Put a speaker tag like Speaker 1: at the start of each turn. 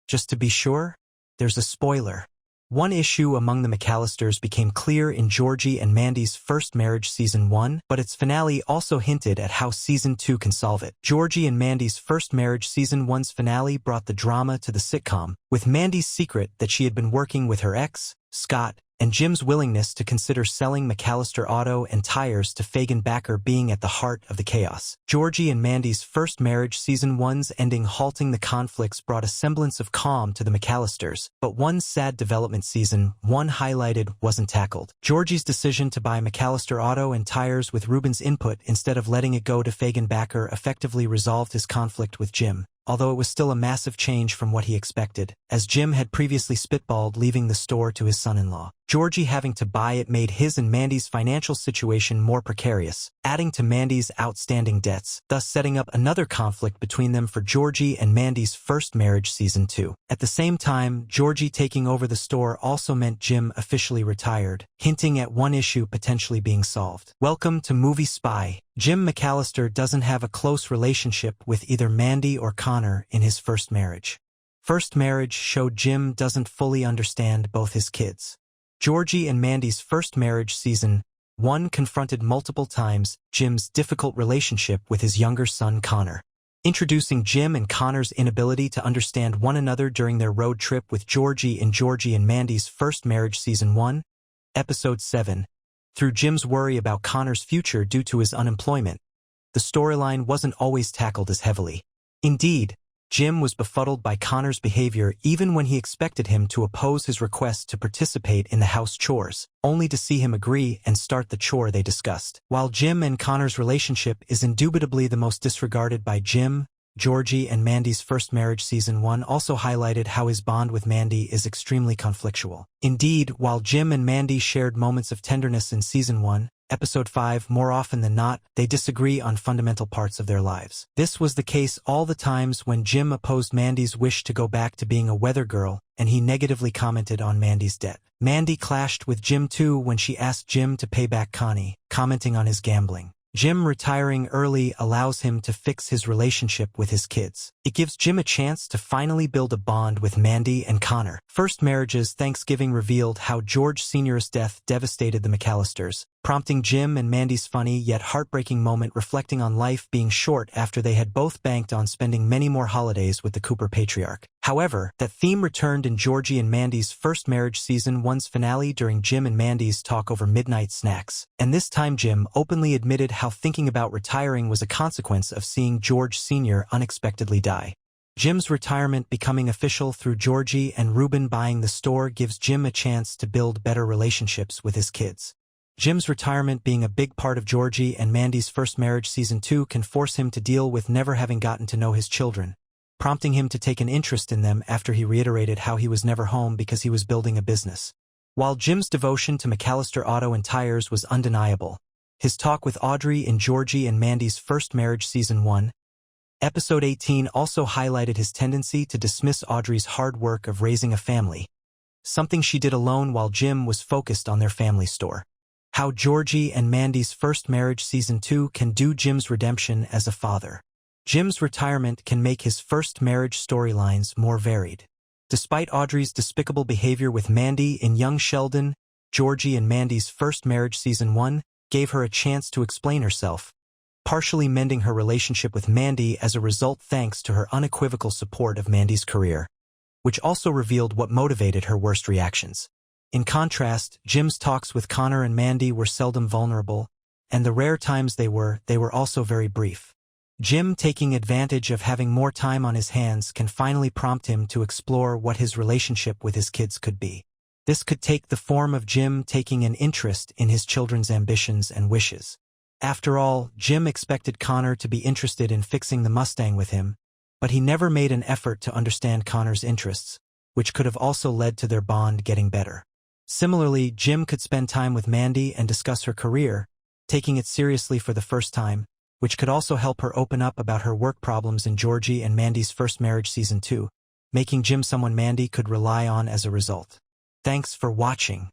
Speaker 1: Just to be sure, there's a spoiler. One issue among the McAllisters became clear in Georgie and Mandy's First Marriage Season 1, but its finale also hinted at how Season 2 can solve it. Georgie and Mandy's First Marriage Season 1's finale brought the drama to the sitcom, with Mandy's secret that she had been working with her ex, Scott, and Jim's willingness to consider selling McAllister Auto and Tires to Fagenbacher being at the heart of the chaos. Georgie and Mandy's First Marriage Season 1's ending halting the conflicts brought a semblance of calm to the McAllisters, but one sad development Season 1 highlighted wasn't tackled. Georgie's decision to buy McAllister Auto and Tires with Ruben's input instead of letting it go to Fagenbacher effectively resolved his conflict with Jim, although it was still a massive change from what he expected, as Jim had previously spitballed leaving the store to his son-in-law. Georgie having to buy it made his and Mandy's financial situation more precarious, adding to Mandy's outstanding debts, thus setting up another conflict between them for Georgie and Mandy's First Marriage Season 2. At the same time, Georgie taking over the store also meant Jim officially retired, hinting at one issue potentially being solved. Welcome to Movie Spy. Jim McAllister doesn't have a close relationship with either Mandy or Connor in his first marriage. First Marriage showed Jim doesn't fully understand both his kids. Georgie and Mandy's First Marriage Season 1 confronted multiple times Jim's difficult relationship with his younger son Connor, introducing Jim and Connor's inability to understand one another during their road trip with Georgie in Georgie and Mandy's First Marriage Season 1, Episode 7. Through Jim's worry about Connor's future due to his unemployment, the storyline wasn't always tackled as heavily. Indeed, Jim was befuddled by Connor's behavior even when he expected him to oppose his request to participate in the house chores, only to see him agree and start the chore they discussed. While Jim and Connor's relationship is indubitably the most disregarded by Jim, Georgie and Mandy's First Marriage Season 1 also highlighted how his bond with Mandy is extremely conflictual. Indeed, while Jim and Mandy shared moments of tenderness in Season 1, Episode 5, more often than not, they disagree on fundamental parts of their lives. This was the case all the times when Jim opposed Mandy's wish to go back to being a weather girl, and he negatively commented on Mandy's debt. Mandy clashed with Jim too when she asked Jim to pay back Connie, commenting on his gambling. Jim retiring early allows him to fix his relationship with his kids. It gives Jim a chance to finally build a bond with Mandy and Connor. First Marriage's Thanksgiving revealed how George Sr.'s death devastated the McAllisters, prompting Jim and Mandy's funny yet heartbreaking moment reflecting on life being short after they had both banked on spending many more holidays with the Cooper patriarch. However, that theme returned in Georgie and Mandy's First Marriage Season 1's finale during Jim and Mandy's talk over midnight snacks, and this time Jim openly admitted how thinking about retiring was a consequence of seeing George Sr. unexpectedly die. Jim's retirement becoming official through Georgie and Ruben buying the store gives Jim a chance to build better relationships with his kids. Jim's retirement being a big part of Georgie and Mandy's First Marriage Season 2 can force him to deal with never having gotten to know his children, prompting him to take an interest in them after he reiterated how he was never home because he was building a business. While Jim's devotion to McAllister Auto and Tires was undeniable, his talk with Audrey in Georgie and Mandy's First Marriage Season 1, Episode 18 also highlighted his tendency to dismiss Audrey's hard work of raising a family, something she did alone while Jim was focused on their family store. How Georgie and Mandy's First Marriage Season 2 can do Jim's redemption as a father. Jim's retirement can make his first marriage storylines more varied. Despite Audrey's despicable behavior with Mandy in young Sheldon, Georgie and Mandy's First Marriage Season 1 gave her a chance to explain herself, partially mending her relationship with Mandy as a result thanks to her unequivocal support of Mandy's career, which also revealed what motivated her worst reactions. In contrast, Jim's talks with Connor and Mandy were seldom vulnerable, and the rare times they were also very brief. Jim taking advantage of having more time on his hands can finally prompt him to explore what his relationship with his kids could be. This could take the form of Jim taking an interest in his children's ambitions and wishes. After all, Jim expected Connor to be interested in fixing the Mustang with him, but he never made an effort to understand Connor's interests, which could have also led to their bond getting better. Similarly, Jim could spend time with Mandy and discuss her career, taking it seriously for the first time, which could also help her open up about her work problems in Georgie and Mandy's First Marriage Season 2, making Jim someone Mandy could rely on as a result. Thanks for watching.